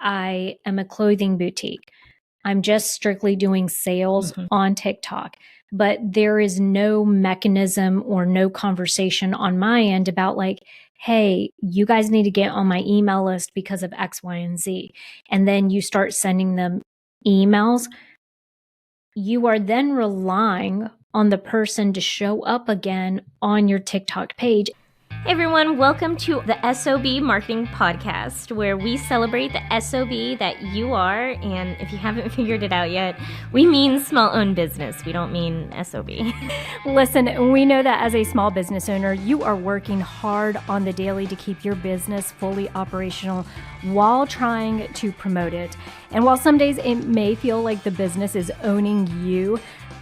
I am a clothing boutique. I'm just strictly doing sales on TikTok, but there is no mechanism or no conversation on my end about like, hey, you guys need to get on my email list because of X, Y, and Z. And then you start sending them emails. You are then relying on the person to show up again on your TikTok page. Hey everyone, welcome to the S.O.B Marketing Podcast, where we celebrate the S.O.B that you are, and if you haven't figured it out yet, we mean small-owned business. We don't mean S.O.B. Listen, we know that as a small business owner, you are working hard on the daily to keep your business fully operational while trying to promote it. And while some days it may feel like the business is owning you,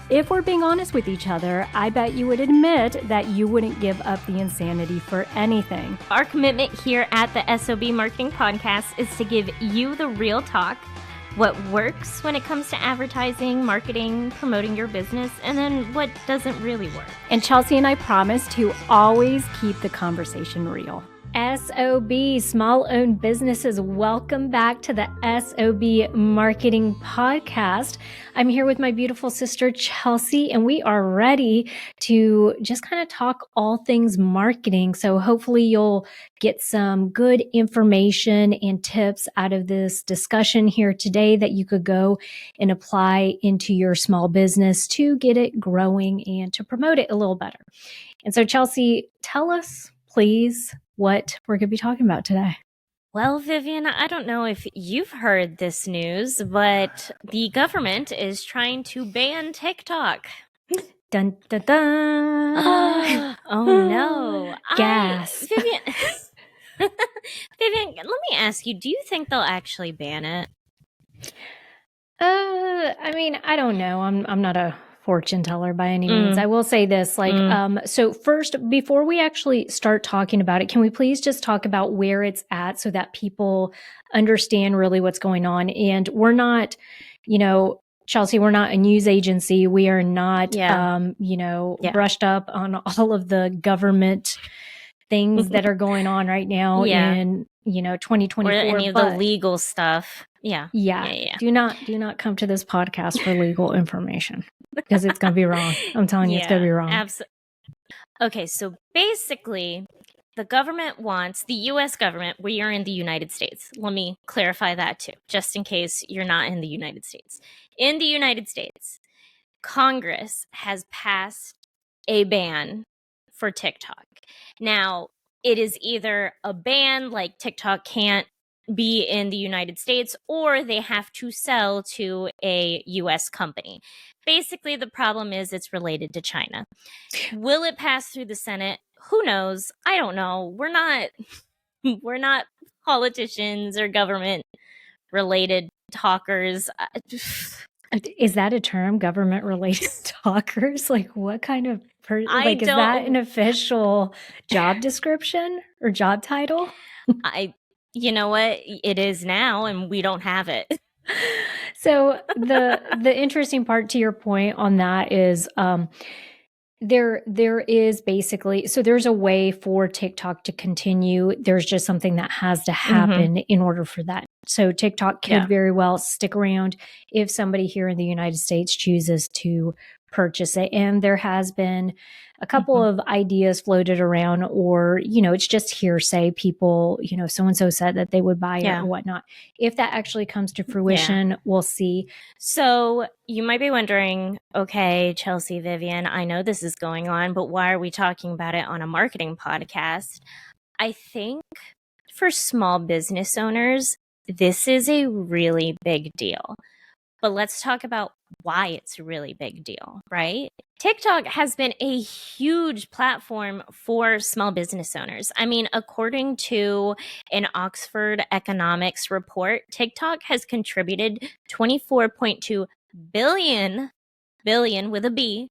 if we're being honest with each other, I bet you would admit that you wouldn't give up the insanity for anything. Our commitment here at the S.O.B Marketing Podcast is to give you the real talk, what works when it comes to advertising, marketing, promoting your business, and then what doesn't really work. And Chelsea and I promise to always keep the conversation real. S.O.B, small-owned businesses, welcome back to the S.O.B Marketing Podcast. I'm here with my beautiful sister, Chelsea, and we are ready to just kind of talk all things marketing. So hopefully you'll get some good information and tips out of this discussion here today that you could go and apply into your small business to get it growing and to promote it a little better. And so, Chelsea, tell us, please, what we're going to be talking about today. Well, Vivian, I don't know if you've heard this news, but the government is trying to ban TikTok. Dun, dun, dun. Oh, no. Gas. Vivian, Vivian, let me ask you, do you think they'll actually ban it? I mean, I don't know. I'm not a fortune teller by any means. I will say this, so first, before we actually start talking about it, can we please just talk about where it's at so that people understand really what's going on? And we're not, Chelsea, we're not a news agency. We are not, brushed up on all of the government things that are going on right now in, 2024. Or any of the legal stuff. Yeah. Do not come to this podcast for legal information because it's going to be wrong. I'm telling you, it's going to be wrong. Absolutely. Okay, so basically, the U.S. government, we are in the United States. Let me clarify that too, just in case you're not in the United States. In the United States, Congress has passed a ban for TikTok. Now, it is either a ban, like TikTok can't be in the United States, or they have to sell to a U.S. company. Basically, the problem is it's related to China. Will it pass through the Senate? Who knows? I don't know. We're not politicians or government-related talkers. Is that a term, government-related talkers? Like, what kind of is that an official job description or job title? You know what? It is now, and we don't have it. So the interesting part to your point on that is there is basically, so there's a way for TikTok to continue. There's just something that has to happen in order for that. So TikTok could very well stick around if somebody here in the United States chooses to purchase it. And there has been a couple of ideas floated around, or, it's just hearsay. People, so-and-so said that they would buy it or whatnot. If that actually comes to fruition, we'll see. So you might be wondering, okay, Chelsea, Vivian, I know this is going on, but why are we talking about it on a marketing podcast? I think for small business owners, this is a really big deal. But let's talk about why it's a really big deal, right? TikTok has been a huge platform for small business owners. I mean, according to an Oxford economics report, TikTok has contributed $24.2 billion with a B,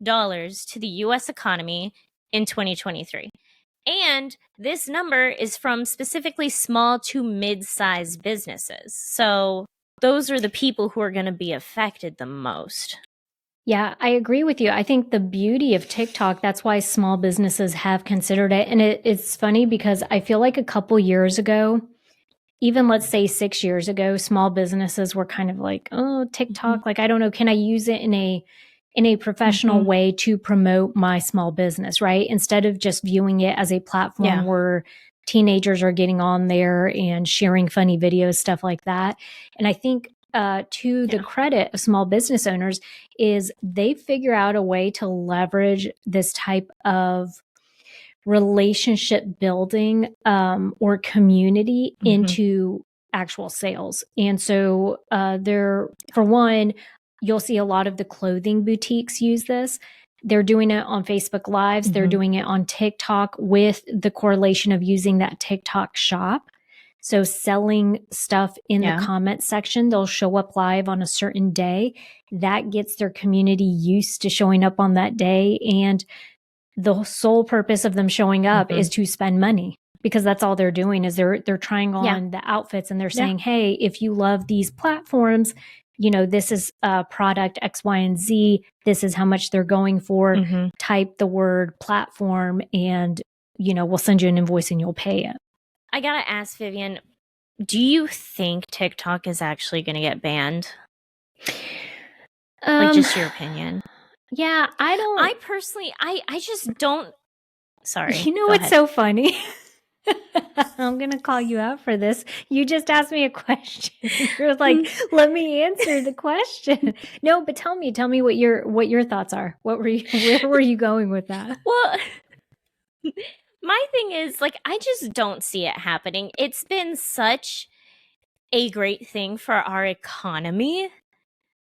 dollars to the U.S. economy in 2023. And this number is from specifically small to mid-sized businesses. So those are the people who are going to be affected the most. Yeah, I agree with you. I think the beauty of TikTok, that's why small businesses have considered it. And it's funny because I feel like a couple years ago, even let's say 6 years ago, small businesses were kind of like, oh, TikTok, like, I don't know, can I use it in a professional way to promote my small business, right? Instead of just viewing it as a platform where teenagers are getting on there and sharing funny videos, stuff like that. And I think to the credit of small business owners is they figure out a way to leverage this type of relationship building or community into actual sales. And so for one, you'll see a lot of the clothing boutiques use this. They're doing it on Facebook Lives. They're doing it on TikTok with the correlation of using that TikTok shop. So selling stuff in the comment section, they'll show up live on a certain day. That gets their community used to showing up on that day. And the sole purpose of them showing up is to spend money, because that's all they're doing is they're trying on the outfits, and they're saying, hey, if you love these platforms, this is product X, Y, and Z. This is how much they're going for. Type the word platform and, we'll send you an invoice and you'll pay it. I got to ask, Vivian, do you think TikTok is actually going to get banned? Like, just your opinion. Yeah, I personally, I just don't. Sorry. What's so funny? I'm going to call you out for this. You just asked me a question. You're like, let me answer the question. No, but tell me what your thoughts are. Where were you going with that? Well, my thing is, like, I just don't see it happening. It's been such a great thing for our economy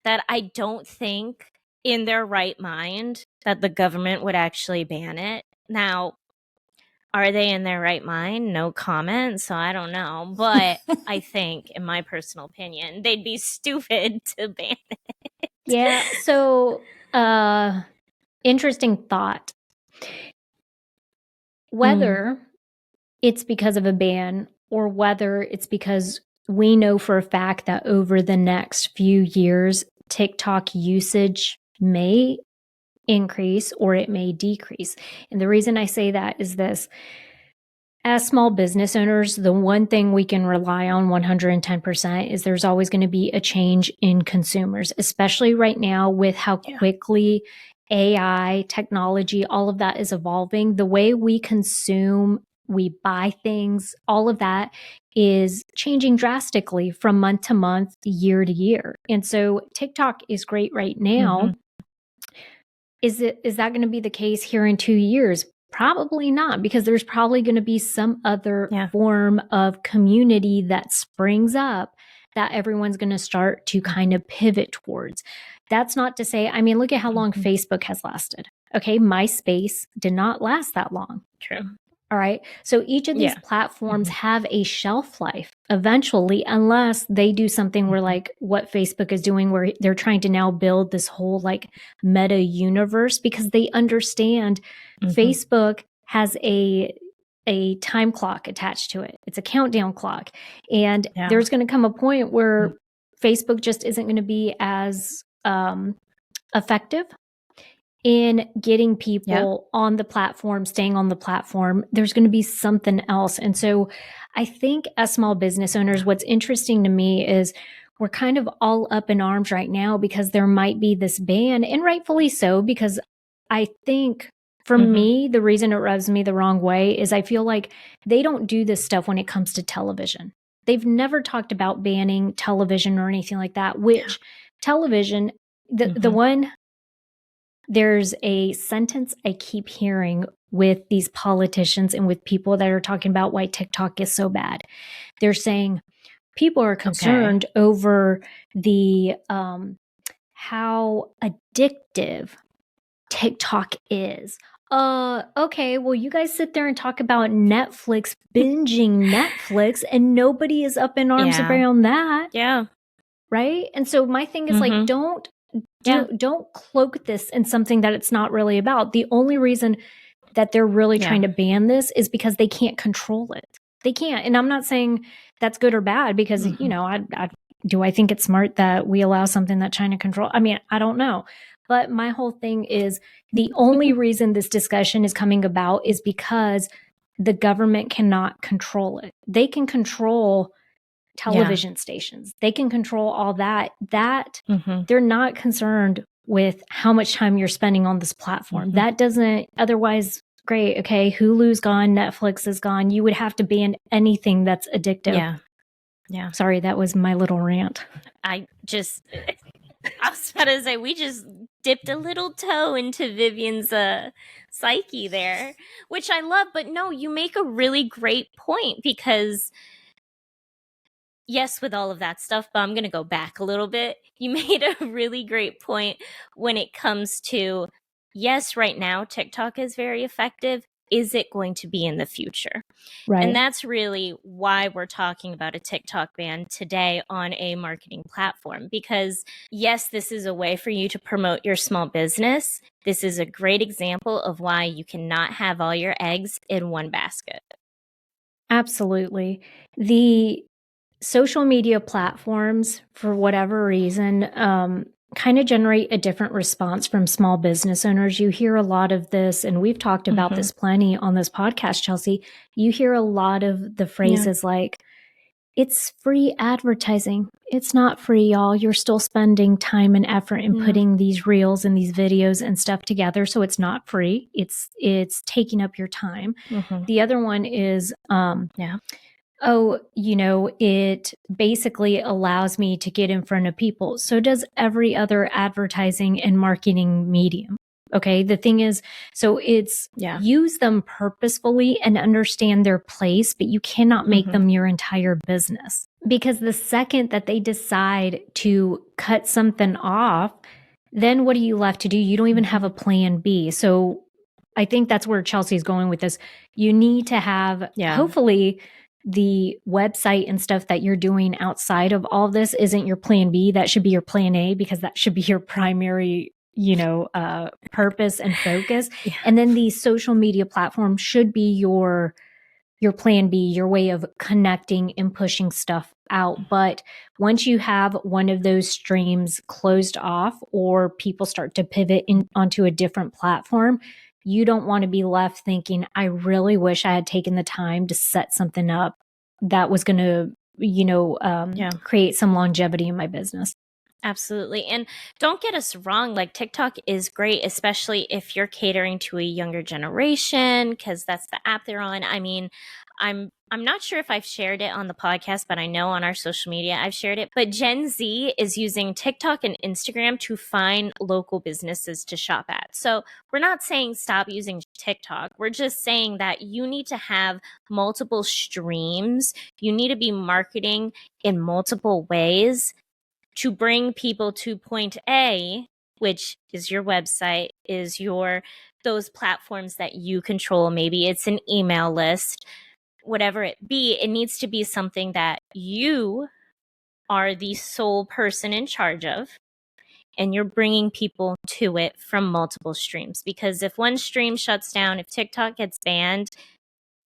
that I don't think in their right mind that the government would actually ban it. Now, are they in their right mind? No comment, so I don't know. But I think, in my personal opinion, they'd be stupid to ban it. Yeah, so interesting thought. Whether it's because of a ban or whether it's because we know for a fact that over the next few years, TikTok usage may increase or it may decrease. And the reason I say that is this. As small business owners, the one thing we can rely on 110% is there's always going to be a change in consumers, especially right now with how quickly AI, technology, all of that is evolving. The way we consume, we buy things, all of that is changing drastically from month to month, year to year. And so TikTok is great right now. Is that going to be the case here in 2 years? Probably not, because there's probably going to be some other form of community that springs up that everyone's going to start to kind of pivot towards. That's not to say, I mean, look at how long Facebook has lasted. Okay, MySpace did not last that long. True. All right. So each of these platforms have a shelf life eventually, unless they do something where, like what Facebook is doing, where they're trying to now build this whole like meta universe, because they understand Facebook has a time clock attached to it. It's a countdown clock. And there's going to come a point where Facebook just isn't going to be as effective in getting people on the platform, staying on the platform. There's going to be something else. And so I think as small business owners, what's interesting to me is we're kind of all up in arms right now because there might be this ban, and rightfully so, because I think for me, the reason it rubs me the wrong way is I feel like they don't do this stuff when it comes to television. They've never talked about banning television or anything like that, which television, the one... There's a sentence I keep hearing with these politicians and with people that are talking about why TikTok is so bad. They're saying people are concerned over the how addictive TikTok is. Okay, well, you guys sit there and talk about Netflix, binging Netflix, and nobody is up in arms around that. Yeah. Right? And so my thing is like, don't cloak this in something that it's not really about. The only reason that they're really trying to ban this is because they can't control it. They can't. And I'm not saying that's good or bad, because, you know, I think it's smart that we allow something that China control? I mean, I don't know. But my whole thing is the only reason this discussion is coming about is because the government cannot control it. They can control television stations. They can control all that. Mm-hmm. They're not concerned with how much time you're spending on this platform. Mm-hmm. That doesn't, otherwise, great. Okay. Hulu's gone. Netflix is gone. You would have to ban anything that's addictive. Yeah. Yeah. Sorry, that was my little rant. I was about to say, we just dipped a little toe into Vivian's psyche there, which I love. But no, you make a really great point, because yes, with all of that stuff, but I'm going to go back a little bit. You made a really great point when it comes to, yes, right now, TikTok is very effective. Is it going to be in the future? Right. And that's really why we're talking about a TikTok ban today on a marketing platform. Because yes, this is a way for you to promote your small business. This is a great example of why you cannot have all your eggs in one basket. Absolutely. The social media platforms, for whatever reason, kind of generate a different response from small business owners. You hear a lot of this, and we've talked about this plenty on this podcast, Chelsea. You hear a lot of the phrases like, it's free advertising. It's not free, y'all. You're still spending time and effort in putting these reels and these videos and stuff together. So it's not free. It's taking up your time. The other one is, it basically allows me to get in front of people. So does every other advertising and marketing medium. Okay. The thing is, so it's use them purposefully and understand their place, but you cannot make them your entire business, because the second that they decide to cut something off, then what are you left to do? You don't even have a plan B. So I think that's where Chelsea's going with this. You need to have, hopefully, the website and stuff that you're doing outside of all of this isn't your plan B. That should be your plan A, because that should be your primary, purpose and focus. And then the social media platform should be your plan B, your way of connecting and pushing stuff out. But once you have one of those streams closed off, or people start to pivot onto a different platform, you don't want to be left thinking, I really wish I had taken the time to set something up that was going to, create some longevity in my business. Absolutely. And don't get us wrong, like TikTok is great, especially if you're catering to a younger generation, because that's the app they're on. I mean, I'm not sure if I've shared it on the podcast, but I know on our social media I've shared it. But Gen Z is using TikTok and Instagram to find local businesses to shop at. So we're not saying stop using TikTok. We're just saying that you need to have multiple streams. You need to be marketing in multiple ways to bring people to point A, which is your website, is those platforms that you control. Maybe it's an email list, whatever it be. It needs to be something that you are the sole person in charge of, and you're bringing people to it from multiple streams. Because if one stream shuts down, if TikTok gets banned,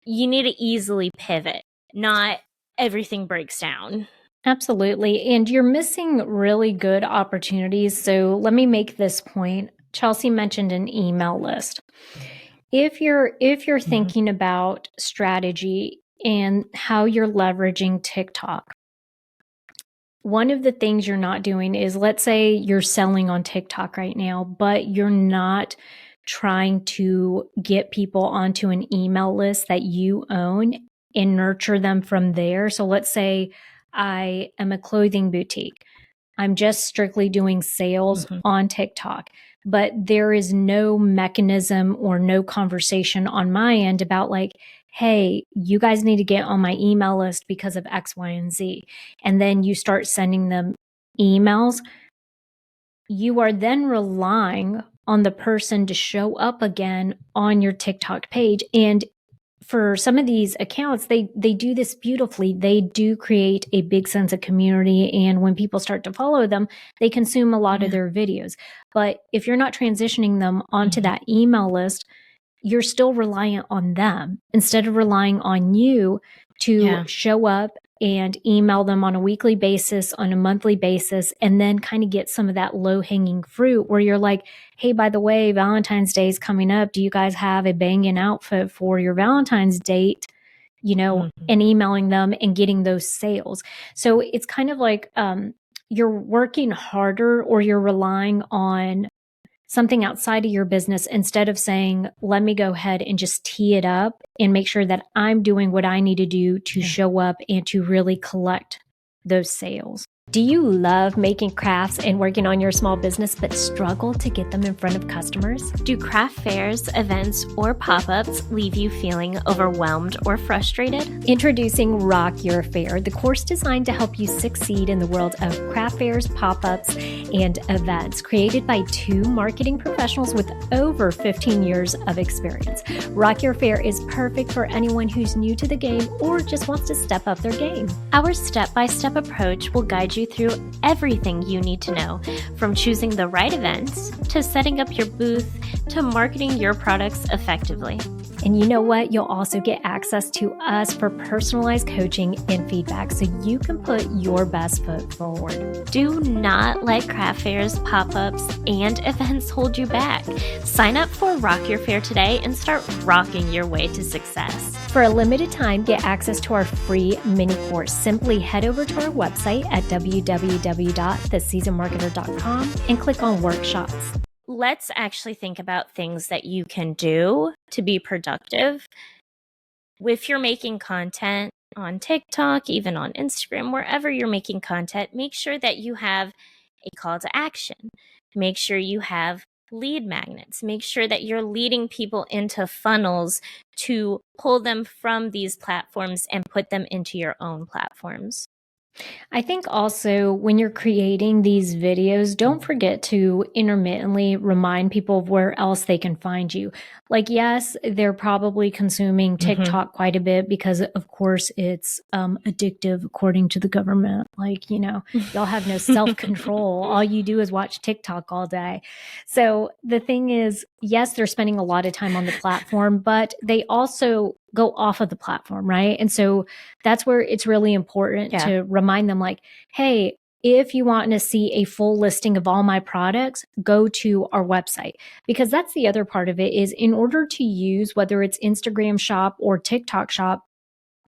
you need to easily pivot, not everything breaks down. Absolutely. And you're missing really good opportunities. So let me make this point. Chelsea mentioned an email list. If you're thinking about strategy and how you're leveraging TikTok, one of the things you're not doing is, let's say you're selling on TikTok right now, but you're not trying to get people onto an email list that you own and nurture them from there. So let's say I am a clothing boutique. I'm just strictly doing sales on TikTok, but there is no mechanism or no conversation on my end about like, hey, you guys need to get on my email list because of X, Y, and Z. And then you start sending them emails. You are then relying on the person to show up again on your TikTok page. And for some of these accounts, they do this beautifully. They do create a big sense of community. And when people start to follow them, they consume a lot of their videos. But if you're not transitioning them onto that email list, you're still reliant on them instead of relying on you to show up and email them on a weekly basis, on a monthly basis, and then kind of get some of that low-hanging fruit where you're like, hey, by the way, Valentine's Day is coming up. Do you guys have a banging outfit for your Valentine's date? and emailing them and getting those sales. So it's kind of like you're working harder, or you're relying on something outside of your business instead of saying, let me go ahead and just tee it up and make sure that I'm doing what I need to do to show up and to really collect those sales. Do you love making crafts and working on your small business but struggle to get them in front of customers? Do craft fairs, events, or pop-ups leave you feeling overwhelmed or frustrated? Introducing Rock Your Fair, the course designed to help you succeed in the world of craft fairs, pop-ups, and events, created by 2 marketing professionals with over 15 years of experience. Rock Your Fair is perfect for anyone who's new to the game or just wants to step up their game. Our step-by-step approach will guide you through everything you need to know, from choosing the right events, to setting up your booth, to marketing your products effectively. And you know what? You'll also get access to us for personalized coaching and feedback so you can put your best foot forward. Do not let craft fairs, pop-ups, and events hold you back. Sign up for Rock Your Fair today and start rocking your way to success. For a limited time, get access to our free mini course. Simply head over to our website at www.theseasonmarketer.com and click on workshops. Let's actually think about things that you can do to be productive. If you're making content on TikTok, even on Instagram, wherever you're making content, make sure that you have a call to action. Make sure you have lead magnets. Make sure that you're leading people into funnels to pull them from these platforms and put them into your own platforms. I think also when you're creating these videos, don't forget to intermittently remind people of where else they can find you. Like, yes, they're probably consuming TikTok quite a bit because, of course, it's addictive according to the government. Like, y'all have no self-control. All you do is watch TikTok all day. So the thing is, yes, they're spending a lot of time on the platform, but they also go off of the platform, right? And so that's where it's really important to remind them, like, hey, if you want to see a full listing of all my products, go to our website. Because that's the other part of it, is in order to use, whether it's Instagram Shop or TikTok Shop,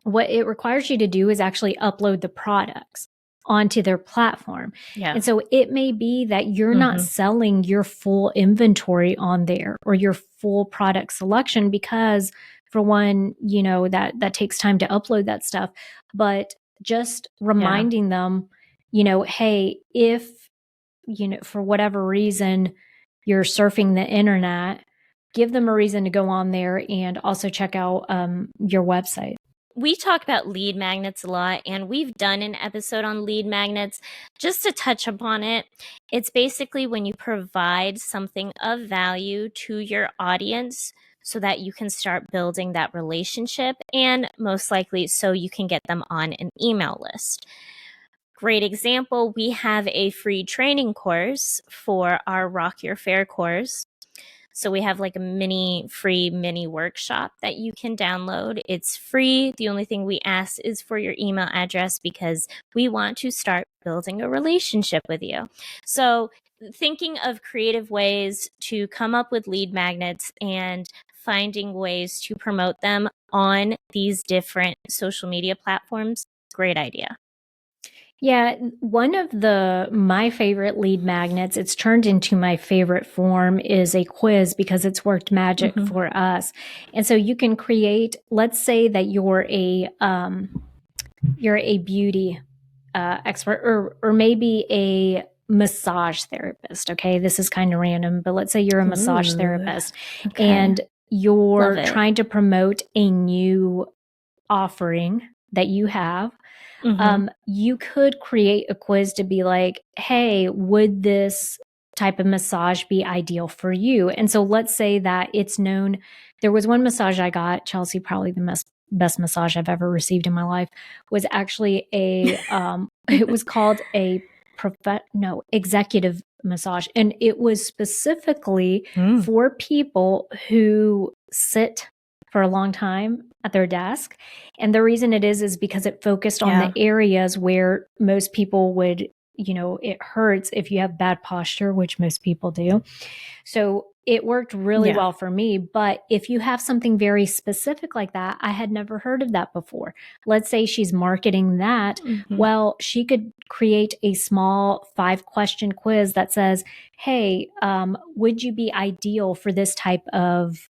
what it requires you to do is actually upload the products onto their platform. And so it may be that you're not selling your full inventory on there or your full product selection because, for one, that takes time to upload that stuff. But just reminding them, hey, if, for whatever reason you're surfing the internet, give them a reason to go on there and also check out your website. We talk about lead magnets a lot, and we've done an episode on lead magnets. Just to touch upon it, it's basically when you provide something of value to your audience so that you can start building that relationship, and most likely so you can get them on an email list. Great example, we have a free training course for our Rock Your Fair course. So we have like a free mini workshop that you can download. It's free. The only thing we ask is for your email address because we want to start building a relationship with you. So thinking of creative ways to come up with lead magnets and finding ways to promote them on these different social media platforms, great idea. Yeah, one of my favorite lead magnets, it's turned into my favorite form, is a quiz because it's worked magic for us. And so you can create, let's say that you're a beauty expert or maybe a massage therapist. Okay, this is kind of random, but let's say you're a massage therapist and you're trying to promote a new offering that you have. You could create a quiz to be like, hey, would this type of massage be ideal for you? And so let's say that it's known. There was one massage I got, Chelsea, probably the best massage I've ever received in my life, was actually it was called a executive massage. And it was specifically for people who sit for a long time at their desk. And the reason it is because it focused on the areas where most people would, it hurts if you have bad posture, which most people do. So it worked really Yeah. well for me. But if you have something very specific like that, I had never heard of that before. Let's say she's marketing that. Well, she could create a small 5-question quiz that says, hey, would you be ideal for this type of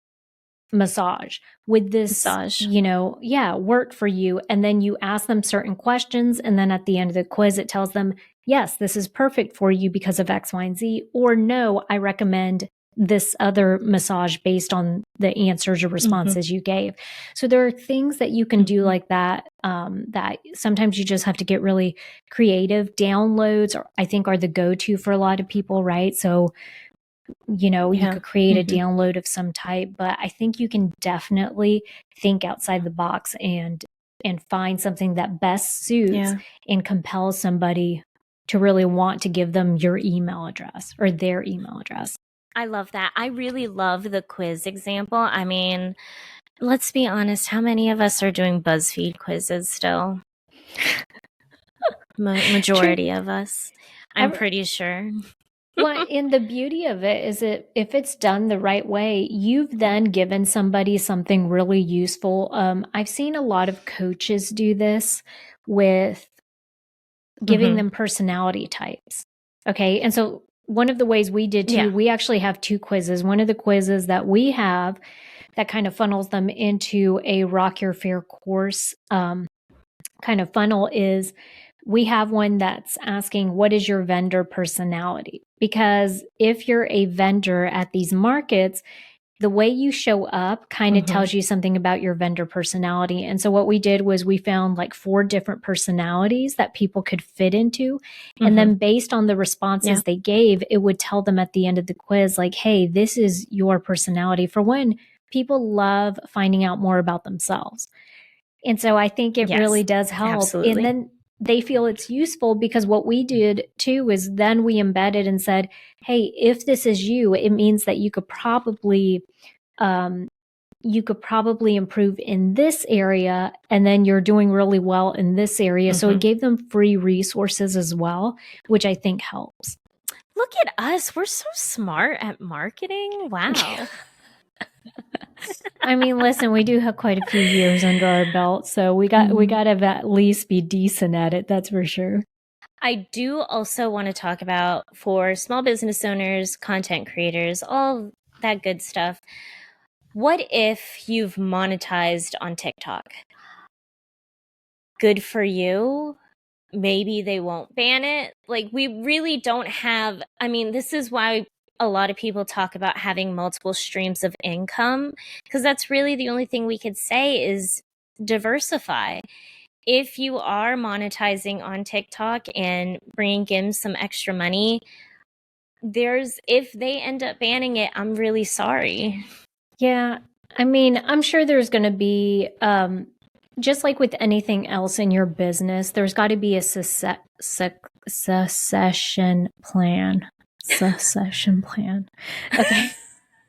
massage? Would this, work for you? And then you ask them certain questions. And then at the end of the quiz, it tells them, yes, this is perfect for you because of X, Y, and Z. Or no, I recommend this other massage based on the answers or responses you gave. So there are things that you can do like that, that sometimes you just have to get really creative. Downloads, I think, are the go-to for a lot of people, right? So you could create a download of some type, but I think you can definitely think outside the box and find something that best suits and compels somebody to really want to give them your email address or their email address. I love that. I really love the quiz example. I mean, let's be honest, how many of us are doing BuzzFeed quizzes still? Majority of us. I'm pretty sure. Well, and the beauty of it is that if it's done the right way, you've then given somebody something really useful. I've seen a lot of coaches do this with giving them personality types. Okay. And so one of the ways we did too, we actually have 2 quizzes. One of the quizzes that we have that kind of funnels them into a Rock Your Fair course kind of funnel is we have one that's asking, what is your vendor personality? Because if you're a vendor at these markets, the way you show up kind of tells you something about your vendor personality. And so what we did was we found like 4 different personalities that people could fit into. And then based on the responses they gave, it would tell them at the end of the quiz, like, hey, this is your personality. For one, people love finding out more about themselves. And so I think it really does help. Absolutely. And then they feel it's useful because what we did too is then we embedded and said, hey, if this is you, it means that you could probably improve in this area, and then you're doing really well in this area. So it gave them free resources as well, which I think helps. Look at us. We're so smart at marketing. Wow. I mean, listen, we do have quite a few years under our belt, so we got to at least be decent at it. That's for sure. I do also want to talk about, for small business owners, content creators, all that good stuff. What if you've monetized on TikTok? Good for you. Maybe they won't ban it. Like, we really don't have, I mean, this is why a lot of people talk about having multiple streams of income, because that's really the only thing we could say is diversify. If you are monetizing on TikTok and bringing in some extra money, if they end up banning it, I'm really sorry. Yeah. I mean, I'm sure there's going to be, just like with anything else in your business, there's got to be a succession plan. Succession plan. Okay.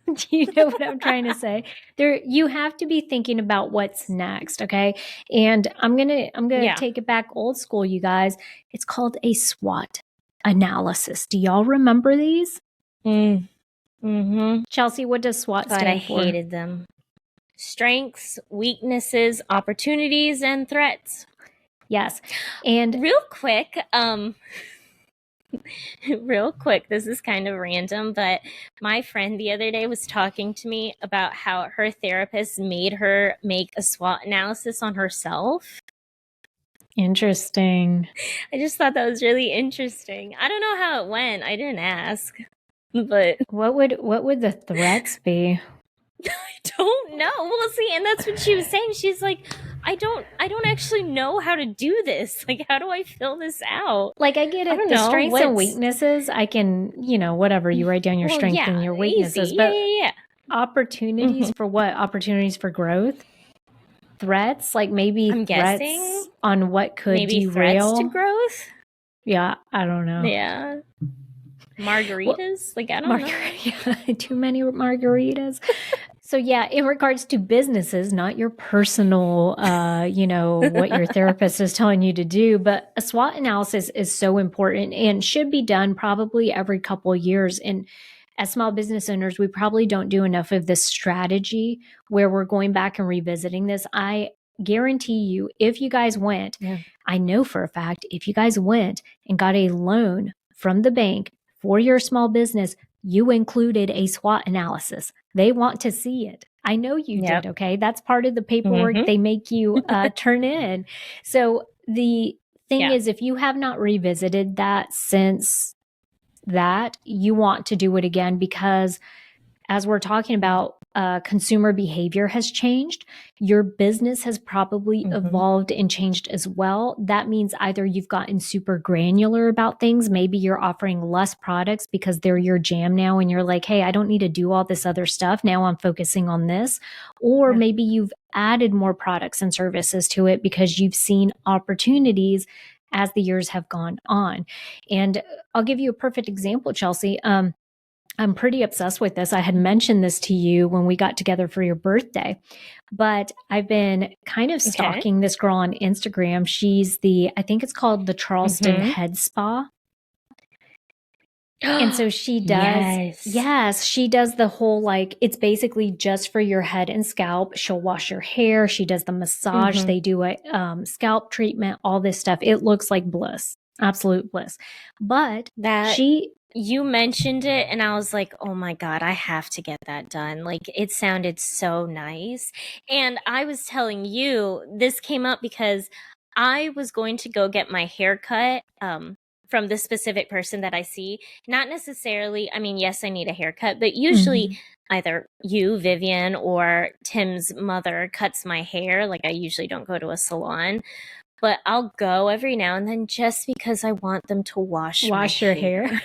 Do you know what I'm trying to say? You have to be thinking about what's next. Okay. And I'm going to take it back old school, you guys. It's called a SWOT analysis. Do y'all remember these? Chelsea, what does SWOT stand for? I hated them. Strengths, weaknesses, opportunities, and threats. Yes. And real quick, this is kind of random, but my friend the other day was talking to me about how her therapist made her make a SWOT analysis on herself. Interesting. I just thought that was really interesting. I don't know how it went. I didn't ask. But what would the threats be? I don't know. Well, see, and that's what she was saying. She's like, I don't actually know how to do this. Like, how do I fill this out? Like, I get it. The strengths and weaknesses, I can, whatever, you write down your strengths and your weaknesses. Easy. But yeah. Opportunities for what? Opportunities for growth? Threats? Like maybe I'm threats guessing on what could maybe derail? Threats to growth? Yeah, I don't know. Yeah. Margaritas? Like, I don't know. Yeah, too many margaritas. So yeah, in regards to businesses, not your personal, what your therapist is telling you to do, but a SWOT analysis is so important and should be done probably every couple of years. And as small business owners, we probably don't do enough of this strategy where we're going back and revisiting this. I guarantee you, if you guys went, I know for a fact, if you guys went and got a loan from the bank for your small business, you included a SWOT analysis. They want to see it. I know you did. Okay. That's part of the paperwork they make you turn in. So the thing is, if you have not revisited that since that, you want to do it again, because as we're talking about, consumer behavior has changed. Your business has probably evolved and changed as well. That means either you've gotten super granular about things. Maybe you're offering less products because they're your jam now, and you're like, hey, I don't need to do all this other stuff. Now I'm focusing on this. Or maybe you've added more products and services to it because you've seen opportunities as the years have gone on. And I'll give you a perfect example, Chelsea. I'm pretty obsessed with this. I had mentioned this to you when we got together for your birthday, but I've been kind of stalking this girl on Instagram. She's I think it's called the Charleston Head Spa. And so she does, she does the whole, like, it's basically just for your head and scalp. She'll wash your hair. She does the massage. They do a scalp treatment, all this stuff. It looks like bliss, absolute bliss. But you mentioned it and I was like, oh my God, I have to get that done. Like, it sounded so nice. And I was telling you, this came up because I was going to go get my hair cut from the specific person that I see. Not necessarily, I mean, yes, I need a haircut, but usually either you, Vivian, or Tim's mother cuts my hair. Like, I usually don't go to a salon. But I'll go every now and then just because I want them to wash your hair.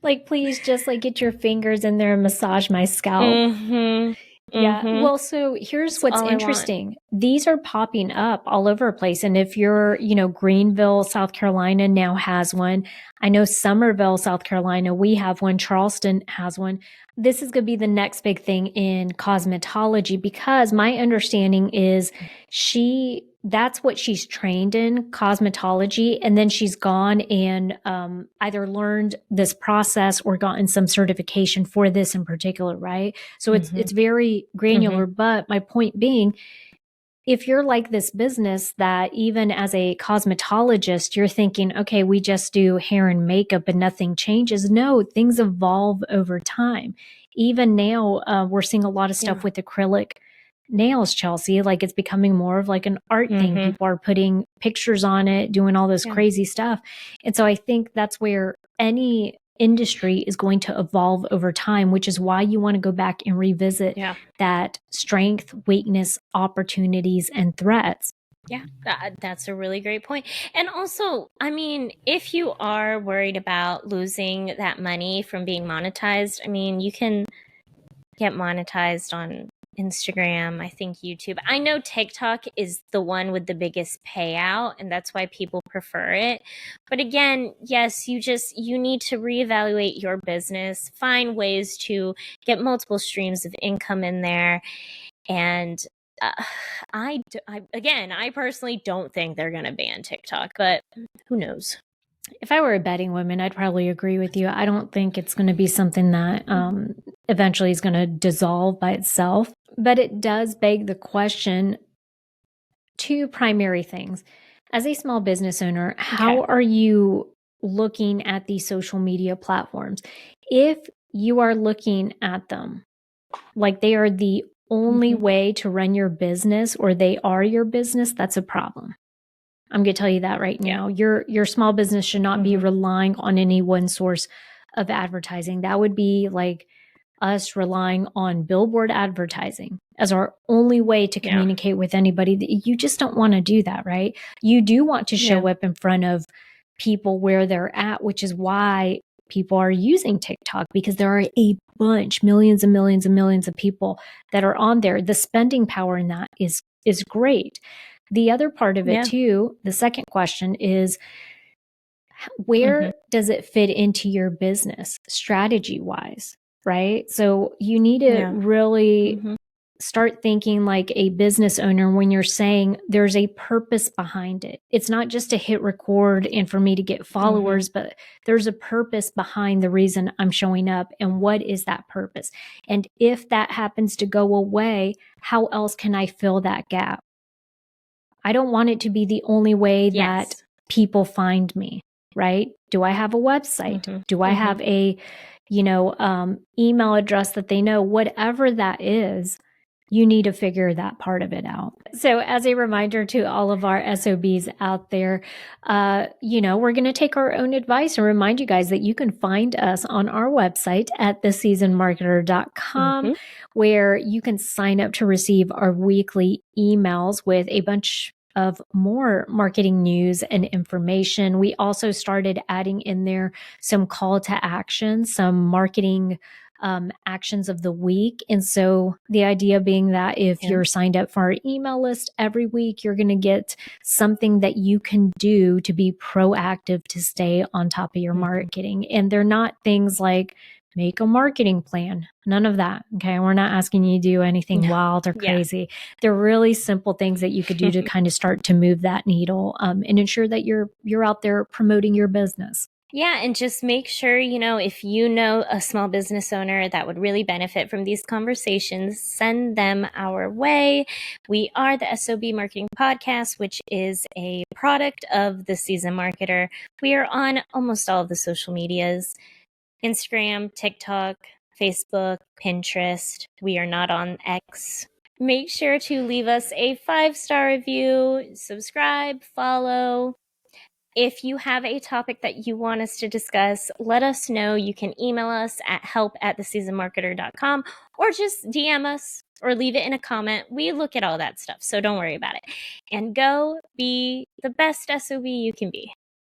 Like, please just like get your fingers in there and massage my scalp. Well, so here's what's interesting. These are popping up all over the place. And if you're, Greenville, South Carolina now has one. I know Summerville, South Carolina, we have one. Charleston has one. This is going to be the next big thing in cosmetology, because my understanding is that's what she's trained in, cosmetology. And then she's gone and either learned this process or gotten some certification for this in particular, right? So it's very granular. But my point being, if you're like this business that even as a cosmetologist, you're thinking, okay, we just do hair and makeup and nothing changes. No, things evolve over time. Even now, we're seeing a lot of stuff with acrylic nails, Chelsea. Like, it's becoming more of like an art thing. People are putting pictures on it, doing all this crazy stuff. And so I think that's where any industry is going to evolve over time, which is why you want to go back and revisit that strength, weakness, opportunities, and threats. Yeah, that's a really great point. And also, I mean, if you are worried about losing that money from being monetized, I mean, you can get monetized on Instagram, I think YouTube. I know TikTok is the one with the biggest payout, and that's why people prefer it. But again, yes, you need to reevaluate your business, find ways to get multiple streams of income in there. And I personally don't think they're going to ban TikTok, but who knows? If I were a betting woman, I'd probably agree with you. I don't think it's going to be something that eventually is going to dissolve by itself. But it does beg the question, two primary things. As a small business owner, how are you looking at these social media platforms? If you are looking at them like they are the only way to run your business, or they are your business, that's a problem. I'm going to tell you that right now. Your small business should not be relying on any one source of advertising. That would be like us relying on billboard advertising as our only way to communicate with anybody. You just don't want to do that, right? You do want to show up in front of people where they're at, which is why people are using TikTok, because there are a bunch, millions and millions and millions of people that are on there. The spending power in that is great. The other part of it too, the second question is, where does it fit into your business strategy wise, right? So you need to really start thinking like a business owner when you're saying there's a purpose behind it. It's not just to hit record and for me to get followers, but there's a purpose behind the reason I'm showing up. And what is that purpose? And if that happens to go away, how else can I fill that gap? I don't want it to be the only way that people find me, right? Do I have a website? Do I have a, email address that they know? Whatever that is, you need to figure that part of it out. So as a reminder to all of our SOBs out there, we're going to take our own advice and remind you guys that you can find us on our website at theseasonmarketer.com, where you can sign up to receive our weekly emails with a bunch of more marketing news and information. We also started adding in there some call to action, some marketing actions of the week. And so the idea being that if you're signed up for our email list every week, you're going to get something that you can do to be proactive to stay on top of your marketing. And they're not things like make a marketing plan. None of that. Okay. We're not asking you to do anything wild or crazy. They're really simple things that you could do to kind of start to move that needle and ensure that you're out there promoting your business. Yeah, and just make sure, if you know a small business owner that would really benefit from these conversations, send them our way. We are the S.O.B Marketing Podcast, which is a product of the Seasoned Marketer. We are on almost all of the social medias, Instagram, TikTok, Facebook, Pinterest. We are not on X. Make sure to leave us a 5-star review, subscribe, follow. If you have a topic that you want us to discuss, let us know. You can email us at help@theseasonmarketer.com or just DM us or leave it in a comment. We look at all that stuff, so don't worry about it. And go be the best SOB you can be.